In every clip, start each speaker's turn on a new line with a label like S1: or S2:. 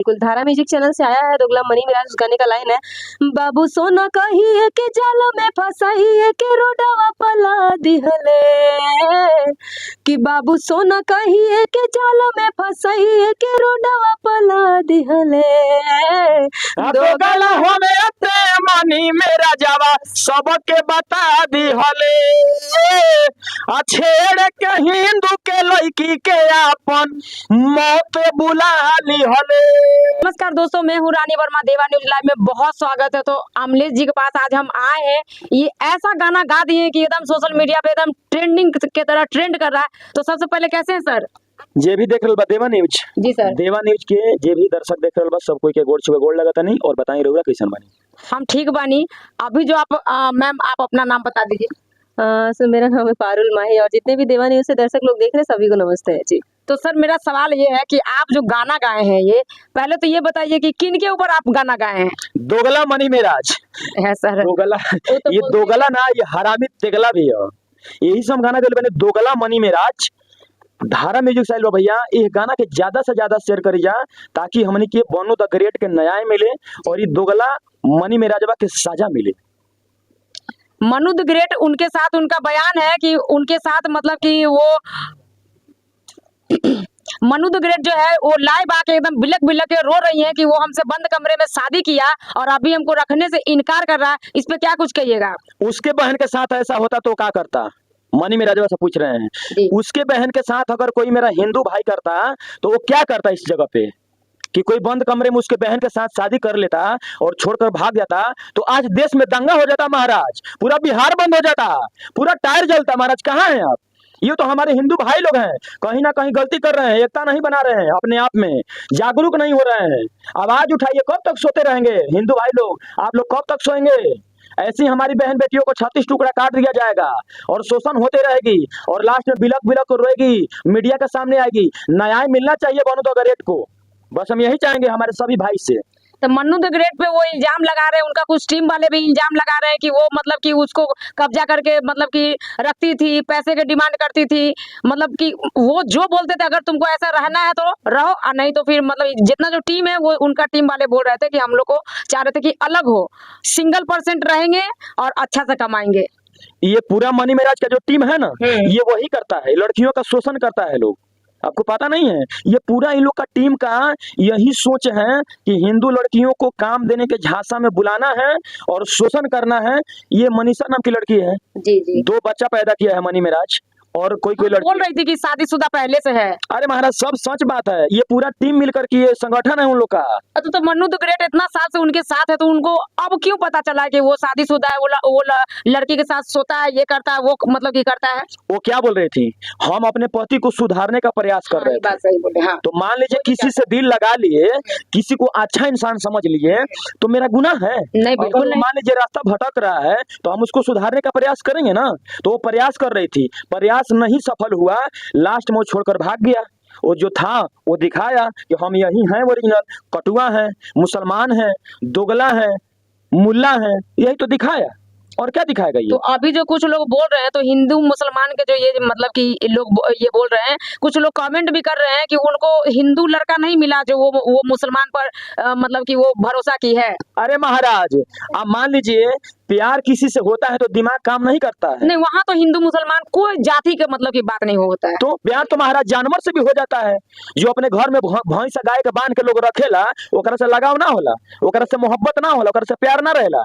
S1: बिल्कुल धारा music channel से आया है दोगला मनी मेरा उस गाने का लाइन है, बाबू सोना कहिए के जाल में फसाइए के रोडवा पला दिहले, कि बाबू सोना कहिए के जाल में फसाइए के रोडवा पला दिहले।
S2: दोगला होमे अते मनी मेरा जावा सबके बता दिहले, छेड़ के हिंदू के लड़की के अपन मौत बुला लिहले।
S3: नमस्कार दोस्तों, मैं हूँ रानी वर्मा, देवा न्यूज लाइव में बहुत स्वागत है। तो अमलेश जी के पास आज हम आए हैं। ये ऐसा गाना गा दिए कि एकदम सोशल मीडिया पे एकदम ट्रेंडिंग के तरह ट्रेंड कर रहा है। तो सबसे पहले कैसे हैं सर?
S2: जे भी देख रहा बा देवा न्यूज।
S3: जी सर।
S2: देवा न्यूज के जे भी दर्शक देख रहा बा सब कोई के गोड़ छुए गोड़ लगता नहीं। और बताइए रउरा कैसन बानी?
S3: हम ठीक बानी। अभी जो आप मैम आप अपना नाम बता दीजिए।
S1: सर मेरा नाम है पारुल माही और जितने भी देवा न्यूज से दर्शक लोग देख रहे हैं सभी को नमस्ते है जी।
S3: तो सर मेरा सवाल ये है कि आप जो गाना गाए हैं, ये पहले तो ये बताइए कि किन के ऊपर आप गाना गाए हैं?
S2: दोगला मनी मेराज
S3: है सर।
S2: दोगला
S3: तो
S2: ये दोगला ना, ये हरामी तेगला भी है। यही सब गाना गल बने दोगला मनी मेराज धारा म्यूजिक साइल बा भैया। ये गाना के ज्यादा से ज्यादा शेयर करी जा ताकि हमने के बनो द ग्रेट के न्याय मिले और ये दोगला मनी मेराजवा के सजा मिले।
S3: मनु द ग्रेट उनके साथ उनका बयान है कि उनके साथ मतलब कि वो मनु द ग्रेट जो है वो लाइव आके एकदम बिलक बिलक के रो रही है कि वो हमसे बंद कमरे में शादी किया और अभी हमको रखने से इनकार कर रहा है। इस पे क्या कुछ कहिएगा?
S2: उसके बहन के साथ ऐसा होता तो क्या करता? मनी मेराजवा से पूछ रहे हैं। उसके बहन के साथ अगर कोई मेरा हिंदू भाई करता तो वो क्या करता इस जगह पे कि कोई बंद कमरे में उसके बहन के साथ शादी कर लेता और छोड़कर भाग जाता तो आज देश में दंगा हो जाता महाराज, पूरा बिहार बंद हो जाता, पूरा टायर जलता। महाराज कहाँ हैं आप? ये तो हमारे हिंदू भाई लोग हैं, कहीं ना कहीं गलती कर रहे हैं, एकता नहीं बना रहे हैं, अपने आप में जागरूक नहीं हो रहे हैं। आवाज उठाइए। कब तक सोते रहेंगे हिंदू भाई लोग? आप लोग कब तक सोएंगे? ऐसी हमारी बहन बेटियों को 36 टुकड़ा काट दिया जाएगा और शोषण होते रहेगी और लास्ट में बिलक बिलक रोएगी, मीडिया के सामने आएगी। न्याय मिलना चाहिए बनो द ग्रेट को, बस हम यही चाहेंगे हमारे सभी भाई से।
S3: तो मन्नू द ग्रेट पे वो इल्जाम लगा रहे हैं, उनका कुछ टीम वाले भी इल्जाम लगा रहे हैं कि वो मतलब कि उसको कब्जा करके मतलब कि रखती थी, पैसे की डिमांड करती थी। मतलब कि वो जो बोलते थे अगर तुमको ऐसा रहना है तो रहो और नहीं तो फिर मतलब जितना जो टीम है वो उनका टीम वाले बोल रहे थे कि हम लोग को चाह रहे थे कि अलग हो, सिंगल % रहेंगे और अच्छा से कमाएंगे।
S2: ये पूरा मनी मेराज का जो टीम है ना, ये वही करता है, लड़कियों का शोषण करता है। लोग आपको पता नहीं है? ये पूरा इन लोग का टीम का यही सोच है कि हिंदू लड़कियों को काम देने के झांसा में बुलाना है और शोषण करना है। ये मनीषा नाम की लड़की है
S3: जी जी।
S2: 2 बच्चा पैदा किया है मनी मेराज और कोई लड़की
S3: बोल रही थी कि शादीशुदा पहले से है।
S2: अरे महाराज सब सच बात है, ये पूरा टीम मिलकर के ये संगठन है उन लोग का।
S3: तो मन्नू द ग्रेट इतना साल से उनके साथ है तो उनको अब क्यों पता चला कि वो शादीशुदा है, वो लड़की के साथ सोता है, ये करता है, वो मतलब कि करता है?
S2: वो क्या बोल रही थी? हम अपने पति को सुधारने का प्रयास कर रहे थे।
S3: सही बोले। हाँ।
S2: तो मान लीजिए किसी से दिल लगा लिए, किसी को अच्छा इंसान समझ लिए तो मेरा गुनाह है?
S3: नहीं बिल्कुल नहीं।
S2: मान लीजिए रास्ता भटक रहा है तो हम उसको सुधारने का प्रयास करेंगे ना। तो वो प्रयास कर रही थी, प्रयास नहीं सफल हुआ, लास्ट में वो छोड़कर भाग गया। वो जो था वो दिखाया कि हम यही हैं, ओरिजिनल कटुआ हैं, मुसलमान हैं, दोगला हैं, मुल्ला हैं, यही तो दिखाया। और क्या दिखाएगा ये?
S3: तो अभी जो कुछ लोग बोल रहे हैं तो हिंदू मुसलमान के जो ये मतलब कि लोग ये बोल रहे हैं, कुछ लोग कमेंट भी कर रहे हैं कि उनको हिंदू लड़का नहीं मिला जो वो मुसलमान पर मतलब कि वो भरोसा की है।
S2: अरे महाराज आप मान लीजिए प्यार किसी से होता है तो दिमाग काम नहीं करता है।
S3: नहीं, वहाँ तो हिंदू मुसलमान कोई जाति के मतलब की बात नहीं होता है।
S2: तो प्यार तो महाराज जानवर से भी हो जाता है। जो अपने घर में भैंस गाय के बांध के लोग रखेला, ओकरा से लगाव ना होला, ओकरा से मोहब्बत ना होला, ओकरा से प्यार ना रहेला।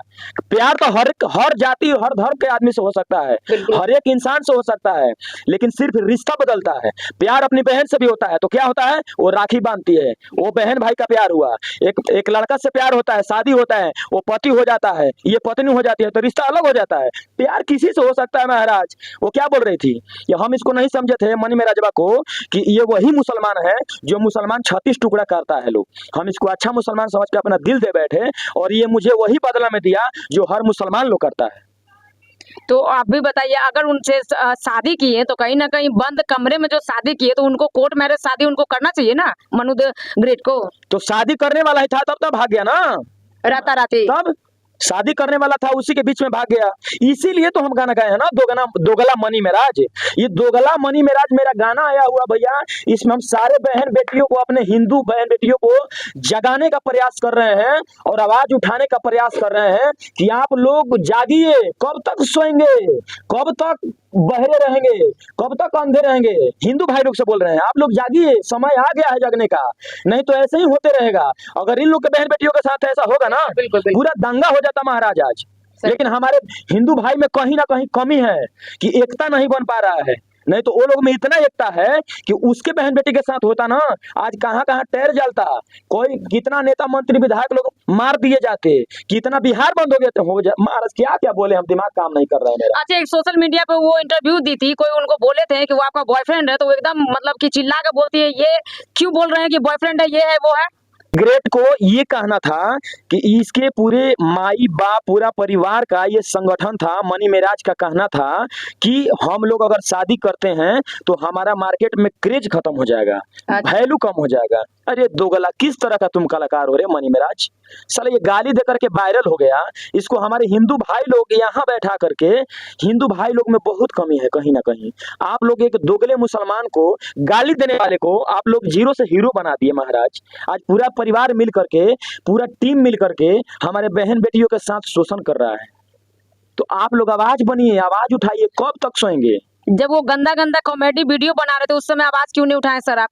S2: प्यार तो हर जाति हर धर्म के आदमी से हो सकता है, हर एक इंसान से हो सकता है, लेकिन सिर्फ रिश्ता बदलता है। प्यार अपनी बहन से भी होता है तो क्या होता है? वो राखी बांधती है, वो बहन भाई का प्यार हुआ। एक लड़का से प्यार होता है, शादी होता है, वो पति हो जाता है, ये पत्नी हो जाती है, तो रिश्ता अलग हो जाता है। प्यार किसी से हो सकता है महाराज। वो क्या बोल रही थी? ये हम इसको नहीं समझे थे मनी मेराजवा को कि ये वही मुसलमान है जो मुसलमान 36 टुकड़ा करता है। लोग हम इसको अच्छा मुसलमान समझ के अपना दिल दे बैठे और ये मुझे वही बदला में दिया जो हर मुसलमान लोग करता है।
S3: तो आप भी बताइए, अगर उनसे शादी की है तो कहीं ना कहीं बंद कमरे में जो शादी की है तो उनको कोर्ट मैरिज शादी उनको करना चाहिए ना मनु द ग्रेट को।
S2: तो शादी करने वाला ही था तब तो भाग गया ना
S3: राता राती।
S2: तब शादी करने वाला था उसी के बीच में भाग गया। इसीलिए तो हम गाना गाए हैं ना, दोगला मनी मेराज। ये दोगला मनी मेराज मेरा गाना आया हुआ भैया, इसमें हम सारे बहन बेटियों को, अपने हिंदू बहन बेटियों को जगाने का प्रयास कर रहे हैं और आवाज उठाने का प्रयास कर रहे हैं कि आप लोग जागिए। कब तक सोएंगे, कब तक बहरे रहेंगे, कब तक अंधे रहेंगे? हिंदू भाई लोग से बोल रहे हैं, आप लोग जागिए, समय आ गया है जगने का, नहीं तो ऐसे ही होते रहेगा। अगर इन लोग के बहन बेटियों के साथ ऐसा होगा ना, पूरा दंगा हो जाता महाराज आज। लेकिन हमारे हिंदू भाई में कहीं ना कहीं कमी है कि एकता नहीं बन पा रहा है, नहीं तो वो लोग में इतना एकता है कि उसके बहन बेटी के साथ होता ना, आज कहाँ कहाँ टैर जलता, कोई कितना नेता मंत्री विधायक लोग मार दिए जाते, कितना बिहार बंद हो गया। तो महाराज क्या क्या बोले, हम दिमाग काम नहीं कर रहे हैं मेरा।
S3: अच्छा, एक सोशल मीडिया पे वो इंटरव्यू दी थी, कोई उनको बोले थे कि वो आपका बॉयफ्रेंड है, तो वो एकदम मतलब कि चिल्ला के बोलती है, ये क्यों बोल रहे हैं कि बॉयफ्रेंड है, ये है वो है।
S2: ग्रेट को ये कहना था कि इसके पूरे माई बाप पूरा परिवार का ये संगठन था, मनी मेराज का कहना था कि हम लोग अगर शादी करते हैं तो हमारा मार्केट में क्रेज खत्म हो जाएगा, वैल्यू कम हो जाएगा। अरे दोगला, किस तरह का तुम कलाकार हो रे मनी मेराज? साला ये गाली देकर के वायरल हो गया। इसको हमारे हिंदू भाई लोग यहाँ बैठा करके, हिंदू भाई लोग में बहुत कमी है कहीं ना कहीं। आप लोग एक दोगले मुसलमान को, गाली देने वाले को आप लोग जीरो से हीरो बना दिए महाराज। आज पूरा परिवार मिल करके, पूरा टीम मिल करके हमारे बहन बेटियों के साथ शोषण कर रहा है। तो आप लोग आवाज बनिए, आवाज उठाइए, कब तक सोएंगे?
S3: जब वो गंदा गंदा कॉमेडी वीडियो बना रहे थे उस समय आवाज क्यों नहीं उठाए सर आप?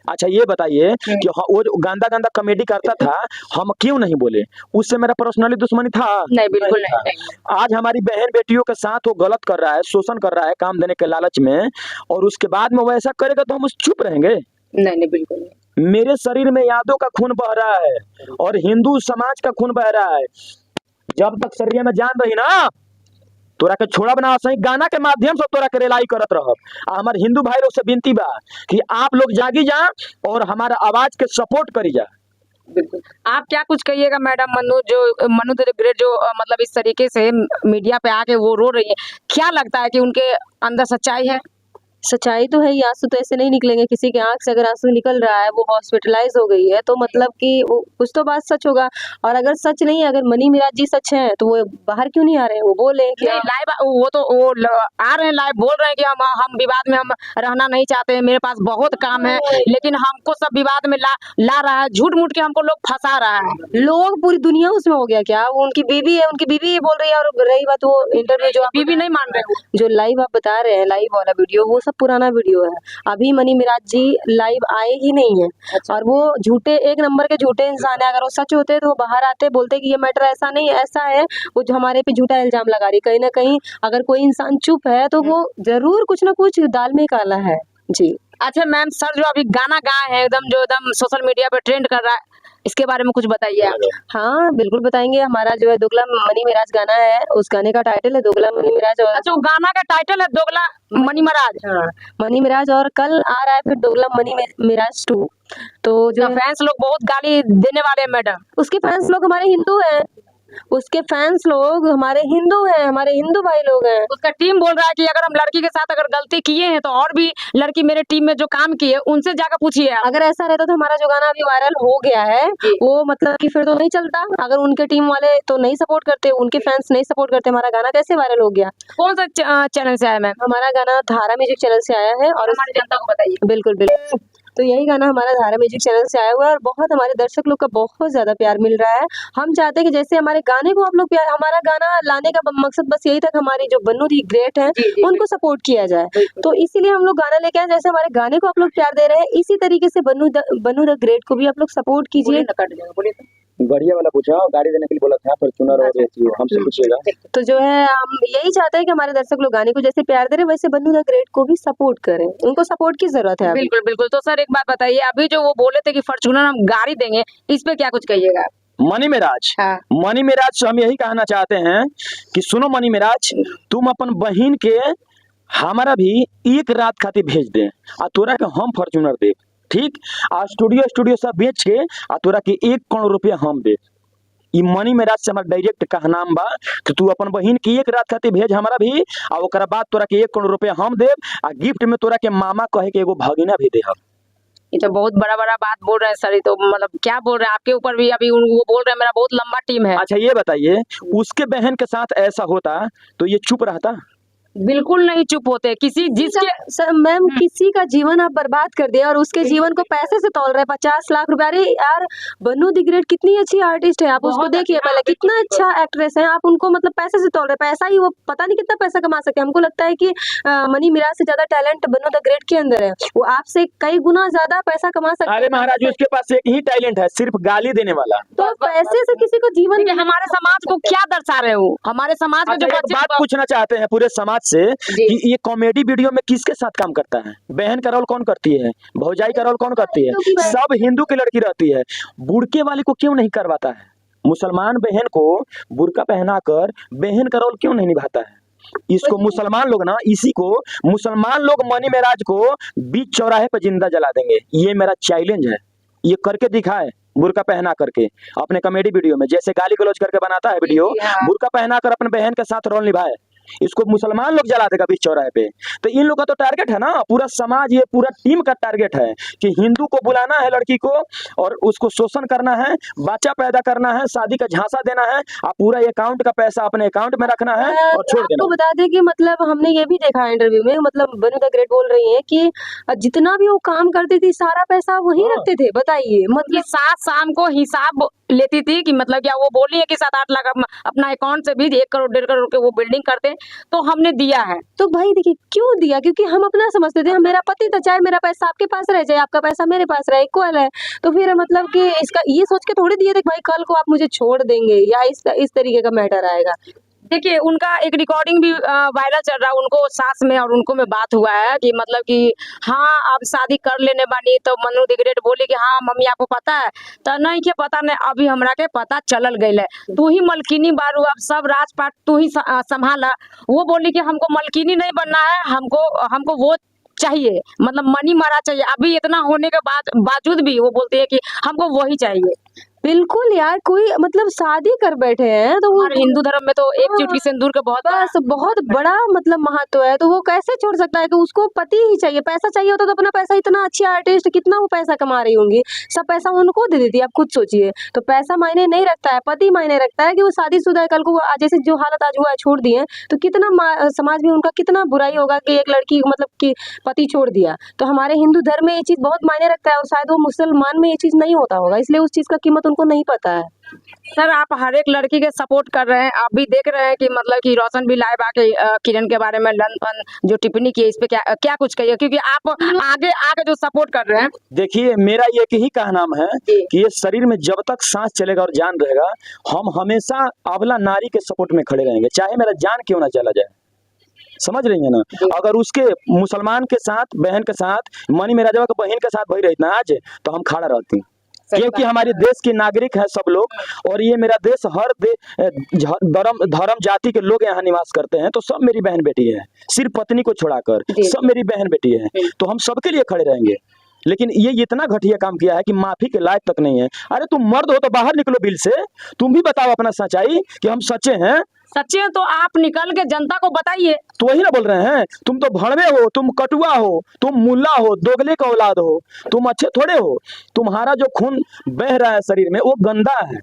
S2: अच्छा ये बताइए कि वो जो गंदा गंदा कॉमेडी करता था, हम क्यों नहीं बोले? उससे मेरा पर्सनली दुश्मनी था?
S3: नहीं, बिल्कुल नहीं।
S2: आज हमारी बहन बेटियों के साथ वो गलत कर रहा है, शोषण कर रहा है काम देने के लालच में, और उसके बाद में वो ऐसा करेगा तो हम चुप रहेंगे?
S3: नहीं नहीं, बिल्कुल नहीं।
S2: मेरे शरीर में यादों का खून बह रहा है और हिंदू समाज का खून बह रहा है। जब तक शरीर में जान रही ना, तोरा के छोड़ा बना सही गाना के माध्यम से तोरा के रिलाई करत रह। हमारे हिंदू भाई लोग से विनती बा कि आप लोग जागी जा और हमारा आवाज के सपोर्ट करी जा।
S3: बिल्कुल। आप क्या कुछ कहिएगा मैडम मनु द ग्रेट जो मतलब इस तरीके से मीडिया पे आके वो रो रही है, क्या लगता है कि उनके अंदर सच्चाई है?
S1: सच्चाई तो है ही, आंसू तो ऐसे नहीं निकलेंगे। किसी के आंख से अगर आंसू निकल रहा है, वो हॉस्पिटलाइज हो गई है, तो मतलब कि वो कुछ तो बात सच होगा। और अगर सच नहीं, अगर मनी मेराज जी सच हैं तो वो बाहर क्यों नहीं आ रहे हैं? वो बोले कि
S3: लाइव वो तो आ रहे हैं, लाइव बोल रहे हैं कि हम विवाद में हम रहना नहीं चाहते, मेरे पास बहुत काम है, लेकिन हमको सब विवाद में ला रहा है, झूठ मूठ के हमको लोग फंसा रहा है।
S1: लोग, पूरी दुनिया उसमें हो गया क्या? वो उनकी बीवी है, उनकी बीवी ये बोल रही है। और रही बात वो इंटरव्यू जो
S3: बीवी नहीं मान रहे हो,
S1: जो लाइव आप बता रहे हैं, लाइव वाला वीडियो, वो सब पुराना वीडियो है। अभी मनी मेराज जी लाइव आए ही नहीं है।
S3: अच्छा।
S1: और वो झूठे, एक नंबर के झूठे इंसान है। अगर वो सच होते तो वो बाहर आते, बोलते कि ये मैटर ऐसा नहीं ऐसा है। वो जो हमारे पे झूठा इल्जाम लगा रही, कहीं ना कहीं अगर कोई इंसान चुप है तो वो जरूर कुछ ना कुछ दाल में काला है जी।
S3: अच्छा मैम, सर जो अभी गाना गाए हैं जो एकदम सोशल मीडिया पे ट्रेंड कर रहा है, इसके बारे में कुछ बताइए आप।
S1: हाँ बिल्कुल बताएंगे। हमारा जो है दोगला मनी मेराज गाना है, उस गाने का टाइटल है दोगला मनी मेराज। और
S3: अच्छा, वो गाना का टाइटल है दोगला मनी मेराज।
S1: हाँ, मनी मेराज। और कल आ रहा है फिर दोगला मनी मेराज 2। तो जो
S3: फैंस लोग बहुत गाली देने वाले हैं मैडम।
S1: उसके फैंस लोग हमारे हिंदू हैं, उसके फैंस लोग हमारे हिंदू हैं, हमारे हिंदू भाई लोग हैं।
S3: उसका टीम बोल रहा है कि अगर हम लड़की के साथ अगर गलती किए हैं तो और भी लड़की मेरे टीम में जो काम किए उनसे जाकर पूछिए।
S1: अगर ऐसा रहता तो हमारा जो गाना अभी वायरल हो गया है वो मतलब कि फिर तो नहीं चलता। अगर उनके टीम वाले तो नहीं सपोर्ट करते, उनके फैंस नहीं सपोर्ट करते, हमारा गाना कैसे वायरल हो गया?
S3: कौन सा चैनल से आया मैम?
S1: हमारा गाना धारा म्यूजिक चैनल से आया है। और
S3: हमारी जनता को बताइए।
S1: बिल्कुल बिल्कुल। तो यही गाना हमारा धारा म्यूजिक चैनल से आया हुआ है और बहुत हमारे दर्शक लोग का बहुत ज्यादा प्यार मिल रहा है। हम चाहते हैं कि जैसे हमारे गाने को आप लोग प्यार, हमारा गाना लाने का मकसद बस यही था कि हमारी जो बन्नू दी ग्रेट है उनको सपोर्ट किया जाए। तो इसीलिए हम लोग गाना लेके आए। जैसे हमारे गाने को आप लोग प्यार दे रहे हैं, इसी तरीके से बन्नू द ग्रेट को भी आप लोग सपोर्ट कीजिए।
S2: बढ़िया वाला पूछा, गाड़ी देने के लिए बोला था, फॉर्च्यूनर और हमसे पूछिएगा।
S1: तो जो है हम यही चाहते हैं कि हमारे दर्शक लोग गाने को जैसे प्यार दे रहे हैं, वैसे बन्नू द ग्रेट को भी सपोर्ट करें। उनको सपोर्ट की जरूरत है।
S3: बिल्कुल बिल्कुल। तो सर एक बात बताइए, अभी जो वो बोले थे कि फॉर्च्यूनर हम गाड़ी देंगे, इस पे क्या कुछ कहिएगा?
S2: मनी मेराज,
S3: हाँ।
S2: मनी मेराज से हम यही कहना चाहते हैं कि सुनो मनी मेराज, तुम अपन बहन के हमारा भी एक रात खातिर भेज दे और तोरा के हम फॉर्च्यूनर दे, ठीक? आ स्टूडियो सब बेच के आ तोरा के 1 करोड़ रुपया हम दे। ई मनी मेराज से हमारा डायरेक्ट कहनाम बा कि तू अपन बहन की 1 रात खातिर भेज हमारा भी, आ ओकरा बाद तोरा के 1 करोड़ रुपया हम देब आ गिफ्ट में तोरा के मामा कहे के एगो भगिना भी देहब।
S3: ये तो बहुत बड़ा बड़ा बात बोल रहे हैं सर। ये तो मतलब क्या बोल रहे हैं, आपके ऊपर भी अभी वो बोल रहे हैं मेरा बहुत लंबा टीम है।
S2: अच्छा ये बताइए, उसके बहन के साथ ऐसा होता तो ये चुप रहता?
S3: बिल्कुल नहीं चुप होते। किसी जिसके
S1: सर मैम किसी का जीवन आप बर्बाद कर दिया और उसके जीवन को पैसे से तोल रहे हैं 50 लाख रुपए। अरे यार बनू दी ग्रेट कितनी अच्छी आर्टिस्ट है, आप उसको
S3: बहुत
S1: देखिए
S3: अच्छा,
S1: पहले कितना अच्छा एक्ट्रेस है, आप उनको मतलब पैसे से तोल रहे हैं। पैसा ही वो पता नहीं कितना पैसा कमा सकते हैं। हमको लगता है कि मनी मिराज से ज्यादा टैलेंट बनू द ग्रेट के अंदर है, वो आपसे कई गुना ज्यादा पैसा कमा सकते
S2: अरे
S1: हैं।
S2: महाराज जी, उसके पास एक ही टैलेंट है, सिर्फ गाली देने वाला।
S1: तो पैसे से किसी को जीवन
S3: देखिए, हमारे समाज को क्या दर्शा रहे हो, हमारे समाज में
S2: अच्छा,
S3: जो
S2: एक
S3: बच्चे
S2: बात पूछना चाहते हैं पूरे समाज से
S3: जी।
S2: कि ये कॉमेडी वीडियो में किसके साथ काम करता है? बहन का रोल कौन करती है? भौजाई का रोल कौन करती है? सब हिंदू की लड़की रहती है। बुड़के वाली को क्यों नहीं करवाता है? मुसलमान बहन को बुर्का पहनाकर बहन का रोल क्यों नहीं निभाता है? इसको मुसलमान लोग ना, इसी को मुसलमान लोग मनी मेराज को बीच चौराहे पर जिंदा जला देंगे। ये मेरा चैलेंज है, ये करके दिखाए बुर्का पहना करके अपने कॉमेडी वीडियो में, जैसे गाली गलौज करके बनाता है वीडियो, बुर्का पहनाकर अपने बहन के साथ रोल निभाए। इसको मुसलमान लोग जला देगा बीच चौराहे पे। तो इन लोग का तो टारगेट है ना, पूरा समाज, ये पूरा टीम का टारगेट है कि हिंदू को बुलाना है लड़की को और उसको शोषण करना है, बच्चा पैदा करना है, शादी का झांसा देना है और पूरा अकाउंट का पैसा अपने अकाउंट में रखना है और छोड़ देना।
S1: आपको बता दें कि मतलब हमने ये भी देखा इंटरव्यू में, मतलब बनू द ग्रेट बोल रही है कि जितना भी वो काम करती थी सारा पैसा वही रखते थे। बताइए
S3: मतलब सात शाम को हिसाब लेती थी कि मतलब क्या वो बोली है कि 7-8 लाख अपना अकाउंट से भी 1 करोड़ 1.5 करोड़ के वो बिल्डिंग करते, तो हमने दिया है।
S1: तो भाई देखिए क्यों दिया, क्योंकि हम अपना समझते थे, मेरा पति था, चाहे मेरा पैसा आपके पास रहे चाहे आपका पैसा मेरे पास रहे, इक्वल है। तो फिर मतलब कि इसका ये सोच के थोड़ी दिए थे कि भाई कल को आप मुझे छोड़ देंगे या इस तरीके का मैटर आएगा।
S3: देखिए उनका एक रिकॉर्डिंग भी वायरल चल रहा है, उनको सास में और उनको में बात हुआ है कि मतलब कि हाँ अब शादी कर लेने बानी। तो मनु द ग्रेट बोली कि हाँ मम्मी आपको पता है? तो नहीं के पता नहीं, अभी हमरा के पता चलल गई है। तू ही मलकिनी बारू, अब सब राजपाट तू ही संभाला। वो बोली कि हमको मलकिनी नहीं बनना है, हमको वो चाहिए, मतलब मनी मारा चाहिए। अभी इतना होने के बावजूद भी वो बोलती है कि हमको वही चाहिए।
S1: बिल्कुल यार, कोई मतलब शादी कर बैठे हैं तो वो
S3: हिंदू धर्म में तो एक चुटकी सिंदूर के
S1: बहुत बड़ा मतलब महत्व है। तो वो कैसे छोड़ सकता है कि उसको पति ही चाहिए, पैसा चाहिए होता तो अपना पैसा, इतना अच्छी आर्टिस्ट कितना वो पैसा कमा रही होंगी, सब पैसा उनको दे देती है। आप खुद सोचिए, तो पैसा मायने नहीं रखता है, पति मायने रखता है कि वो शादीशुदा है। कल को जैसे जो हालत आज हुआ है छोड़ दिए, तो कितना समाज में उनका कितना बुराई होगा कि एक लड़की मतलब कि पति छोड़ दिया। तो हमारे हिंदू धर्म में ये चीज बहुत मायने रखता है और शायद वो मुसलमान में ये चीज नहीं होता होगा, इसलिए उस चीज का कीमत उनको नहीं पता है।
S3: सर आप हर एक लड़की के सपोर्ट कर रहे हैं, आप भी देख रहे हैं कि मतलब कि रोशन भी लाइव आके किरण के बारे में लंदन जो टिप्पणी की, इस पे क्या कुछ कहिए, क्योंकि आप आगे आके जो सपोर्ट कर रहे हैं।
S2: देखिए मेरा एक ही कहनाम है कि ये शरीर में जब तक सांस चलेगा और जान रहेगा, हम हमेशा अबला नारी के सपोर्ट में खड़े रहेंगे, चाहे मेरा जान क्यों ना चला जाए। समझ रही है ना? अगर उसके मुसलमान के साथ, बहन के साथ, मनी मेराजवा के बहन के साथ भई रही ना आज, तो हम खड़ा रहती, क्योंकि हमारे देश के नागरिक है सब लोग। और ये मेरा देश, हर धर्म जाति के लोग यहाँ निवास करते हैं, तो सब मेरी बहन बेटी है, सिर्फ पत्नी को छोड़ाकर सब मेरी बहन बेटी है। तो हम सबके लिए खड़े रहेंगे। लेकिन ये इतना घटिया काम किया है कि माफी के लायक तक नहीं है। अरे तुम मर्द हो तो बाहर निकलो बिल से, तुम भी बताओ अपना सच्चाई कि हम सच्चे हैं।
S3: सच्चे तो आप निकल के जनता को बताइए।
S2: तो वही ना बोल रहे हैं, तुम तो भड़वे हो, तुम कटुआ हो, तुम मुल्ला हो, दोगले का औलाद हो, तुम अच्छे थोड़े हो। तुम्हारा जो खून बह रहा है शरीर में वो गंदा है।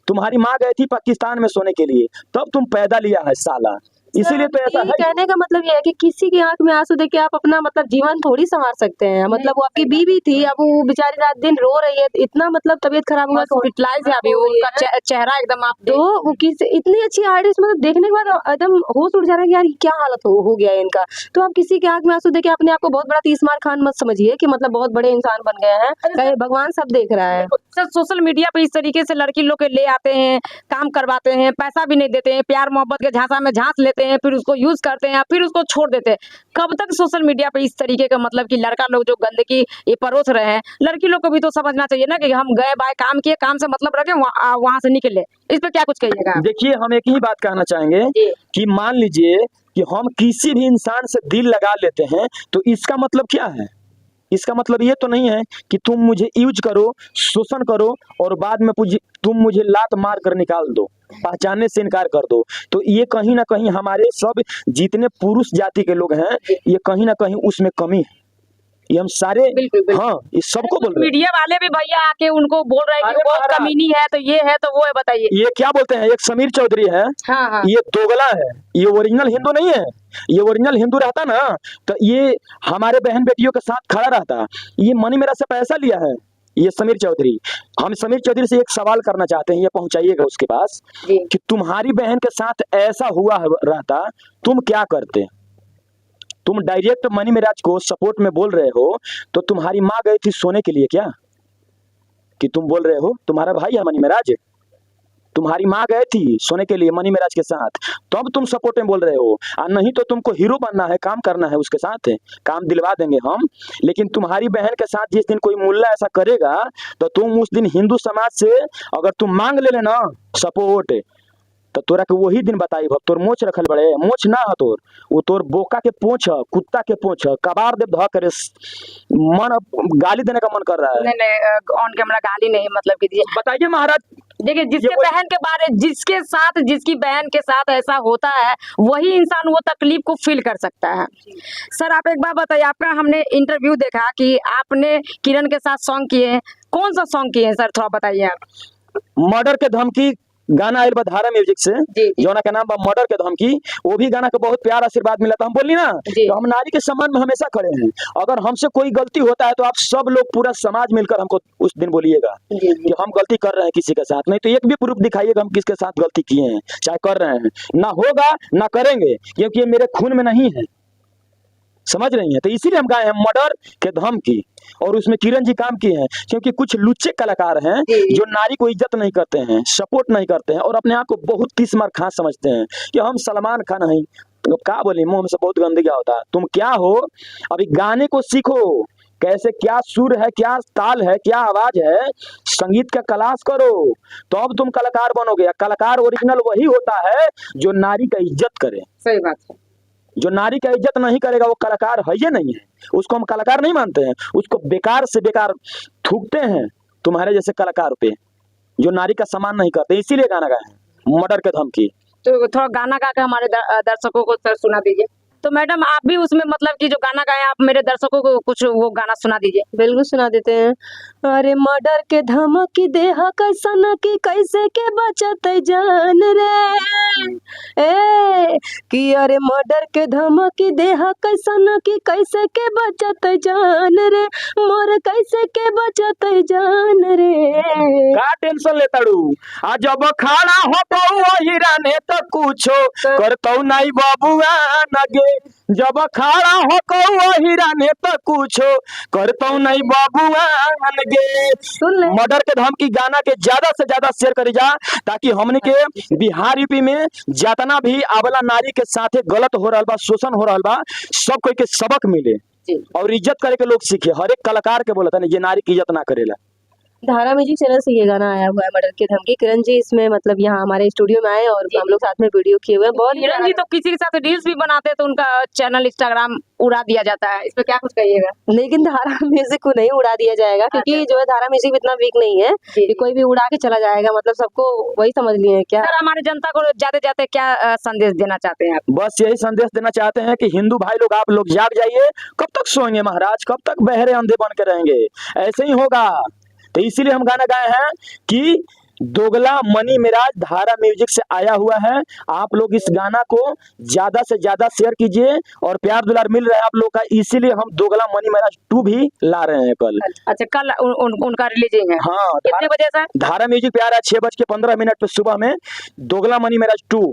S2: तुम्हारी माँ गई थी पाकिस्तान में सोने के लिए, तब तुम पैदा लिया है साला, इसीलिए तो ऐसा है।
S1: कहने का मतलब ये है कि किसी की आंख में आंसू देख के आप अपना मतलब जीवन थोड़ी संवार सकते हैं। मतलब वो आपकी बीवी थी, अब वो बेचारी रात दिन रो रही है, इतना मतलब तबियत खराब हुआ,
S3: हॉस्पिटलाइज है अभी, उनका चेहरा एकदम आप
S1: तो वो किसी इतनी अच्छी आर्टिस्ट मतलब देखने के बाद एकदम होश उड़ जा रहा है कि यार क्या हालत हो गया है इनका। तो आप किसी की आंख में आंसू देख के अपने आप को बहुत बड़ा तीसमार खान मत समझिए कि मतलब बहुत बड़े इंसान बन गए हैं, भगवान सब देख रहा है।
S3: सर सोशल मीडिया पे इस तरीके से लड़की लोग के ले आते हैं, काम करवाते हैं, पैसा भी नहीं देते हैं, प्यार मोहब्बत के झांसा में झांस लेते हैं, फिर उसको यूज करते हैं, फिर उसको छोड़ देते हैं। कब तक सोशल मीडिया पे इस तरीके का मतलब कि लड़का लोग जो गंदगी ये परोस रहे हैं, लड़की लोग को भी तो समझना चाहिए ना कि हम गए बाय काम किए, काम से मतलब रखे, वहां से निकले। इस पे क्या कुछ कहिएगा?
S2: देखिए हम एक ही बात कहना चाहेंगे कि मान लीजिए कि हम किसी भी इंसान से दिल लगा लेते हैं, तो इसका मतलब क्या है? इसका मतलब ये तो नहीं है कि तुम मुझे यूज करो, शोषण करो और बाद में तुम मुझे लात मार कर निकाल दो, पहचानने से इनकार कर दो। तो ये कहीं ना कहीं हमारे सब जितने पुरुष जाति के लोग हैं, ये कहीं ना कहीं उसमें कमी है। ये हम सारे
S3: बिल्कुल, बिल्कुल।
S2: हाँ ये सबको बोल रहे हैं।
S3: मीडिया वाले भी भैया आके उनको बोल रहे हैं कि
S2: अरे
S3: वो
S2: महाराज।
S3: कमीनी है तो ये है तो वो है, बताइए।
S2: ये क्या बोलते हैं, एक समीर चौधरी है,
S3: हाँ हाँ
S2: ये दोगला है, ये ओरिजिनल हिंदू नहीं है। ये ओरिजिनल हिंदू रहता ना तो ये हमारे बहन बेटियों के साथ खड़ा रहता। ये मनी मेरा से पैसा लिया है ये समीर चौधरी। हम समीर चौधरी से एक सवाल करना चाहते हैं, ये पहुंचाइएगा उसके पास
S3: जी।
S2: कि तुम्हारी बहन के साथ ऐसा हुआ रहता तुम क्या करते। तुम डायरेक्ट मनी मेराज को सपोर्ट में बोल रहे हो, तो तुम्हारी माँ गई थी सोने के लिए क्या, कि तुम बोल रहे हो तुम्हारा भाई है मनी मेराज, तुम्हारी माँ गए थी सोने के लिए मनी मेराज के साथ, तो अब तुम सपोर्ट में बोल रहे हो। और नहीं तो तुमको हीरो बनना है, काम करना है उसके साथ, काम दिलवा देंगे हम। लेकिन तुम्हारी बहन के साथ जिस दिन कोई मुल्ला ऐसा करेगा तो तुम उस दिन हिंदू समाज से अगर तुम मांग ले लेना सपोर्ट, तो तोरा के वही दिन बताई भब तोर मोच रखल बड़े, मोच ना है तोर, वो तोर बोका के पोंछ है, कुत्ता के पोंछ है, कबार दे ध करे मन गाली देने का मन कर रहा है।
S3: नहीं नहीं ऑन कैमरा गाली नहीं मतलब कीजिए।
S2: बताइए महाराज।
S3: देखिए जिसके बहन के बारे जिसके साथ जिसकी बहन के साथ ऐसा होता है वही इंसान वो तकलीफ को फील कर सकता है। सर आप एक बार बताइए, आपका हमने इंटरव्यू देखा कि आपने किरण के साथ सॉन्ग किए हैं, कौन सा सॉन्ग किए हैं सर, थोड़ा बताइए आप।
S2: मर्डर के धमकी गाना आयल बा धारा म्यूजिक से,
S3: जी।
S2: जोना का नाम बा मर्डर के धमकी। वो भी गाना का बहुत प्यार आशीर्वाद मिला था। हम बोली ना
S3: जी।
S2: तो हम नारी के सम्मान में हमेशा खड़े हैं। अगर हमसे कोई गलती होता है तो आप सब लोग पूरा समाज मिलकर हमको उस दिन बोलिएगा
S3: जी,
S2: कि हम गलती कर रहे हैं किसी के साथ, नहीं तो एक भी प्रूफ दिखाइएगा हम किसके साथ गलती किए हैं चाहे कर रहे हैं। ना होगा ना करेंगे, क्योंकि ये मेरे खून में नहीं है, समझ रही हैं। तो इसीलिए हम गाए हैं मर्डर के धमकी, और उसमें किरण जी काम किए हैं। क्योंकि कुछ लुच्चे कलाकार हैं जो नारी को इज्जत नहीं करते हैं, सपोर्ट नहीं करते हैं, और अपने आप को बहुत तीसमार खां समझते हैं कि हम सलमान खान नहीं। तो क्या बोले, मुंह में से बहुत गंदगी होता है। तुम क्या हो, अभी गाने को सीखो, कैसे क्या सुर है, क्या ताल है, क्या आवाज है, संगीत का क्लास करो, तो अब तुम कलाकार बनोगे। कलाकार ओरिजिनल वही होता है जो नारी का इज्जत करे।
S3: सही बात है।
S2: जो नारी का इज्जत नहीं करेगा वो कलाकार है ही नहीं है, उसको हम कलाकार नहीं मानते हैं, उसको बेकार से बेकार थूकते हैं तुम्हारे जैसे कलाकार पे जो नारी का सम्मान नहीं करते। इसीलिए गाना गाए हैं मर्डर के धमकी।
S3: तो थोड़ा गाना गा के हमारे दर्शकों को सर सुना दीजिए। तो मैडम आप भी उसमें मतलब कि जो गाना गाए आप मेरे दर्शकों को कुछ वो गाना सुना दीजिए।
S1: बिल्कुल सुना देते हैं। अरे मर्डर के धमकी देह कैसन की कैसे के बचत जान रे, ए कि अरे मर्डर के धमकी देह कैसन की कैसे के बचत जान रे, मोर कैसे के बचत जान रे।
S2: का टेंशन लेता डू, आ जब खाड़ा हो तो हिराने तो कुछो करतो नहीं बाबुआ नगे, जब खाड़ा हो को हिराने तो कुछो करतो नहीं बाबुआ नगे।
S1: सुन ले।
S2: मर्डर के धमकी गाना के ज्यादा से ज्यादा शेयर करी जा, ताकि हमने के बिहार यूपी में जितना भी अबला नारी के साथ गलत हो रहा बा, शोषण हो रहा बा, सब कोई के सबक मिले और इज्जत करे के लोग सीखे। हर एक कलाकार के बोला था ये नारी की इज्जत ना करेला।
S1: धारा म्यूजिक चैनल से ये गाना आया हुआ है मर्डर की धमकी। किरण जी इसमें मतलब यहाँ हमारे स्टूडियो में आए और हम लोग साथ में वीडियो किए हुए हैं। बहुत
S3: किरण जी तो किसी के साथ रील्स भी बनाते हैं तो उनका चैनल इंस्टाग्राम उड़ा दिया जाता है, इस पे क्या कुछ कहिएगा।
S1: लेकिन धारा म्यूजिक को नहीं उड़ा दिया जाएगा, क्योंकि जो है धारा म्यूजिक इतना वीक नहीं है कि कोई भी उड़ा के चला जाएगा। मतलब सबको वही समझ लिए क्या।
S3: सर हमारे जनता को जाते जाते क्या संदेश देना चाहते हैं आप।
S2: बस यही संदेश देना चाहते हैं कि हिंदू भाई लोग आप लोग जाग जाइए। कब तक सोएंगे महाराज, कब तक बहरे अंधे बन के रहेंगे, ऐसे ही होगा। तो इसीलिए हम गाना गाए हैं कि दोगला मनी मेराज धारा म्यूजिक से आया हुआ है। आप लोग इस गाना को ज्यादा से ज्यादा शेयर कीजिए और प्यार दुलार मिल रहा है आप लोग का, इसीलिए हम दोगला मनी मेराज 2 भी ला रहे हैं कल।
S3: अच्छा कल उनका रिलीजिंग है।
S2: हाँ,
S3: कितने बजे सर।
S2: धारा म्यूजिक पे आ रहा है 6:15 पे सुबह में दोगला मनी मेराज 2।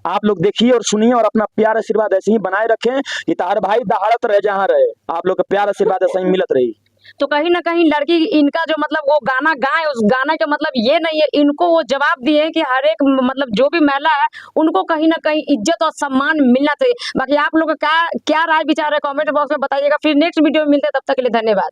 S2: आप लोग देखिए और सुनिए और अपना प्यार आशीर्वाद ऐसे ही बनाए रखें कि तार भाई दहाड़त रहे जहाँ रहे, आप लोग का प्यार आशीर्वाद ऐसे ही मिलत रही।
S3: तो कहीं ना कहीं लड़की इनका जो मतलब वो गाना गाए, उस गाना का मतलब ये नहीं है, इनको वो जवाब दिए कि हर एक मतलब जो भी महिला है उनको कहीं ना कहीं इज्जत और सम्मान मिलना चाहिए। बाकी आप लोग का क्या राय विचार है कमेंट बॉक्स में बताइएगा। फिर नेक्स्ट वीडियो में मिलते हैं, तब तक के लिए धन्यवाद।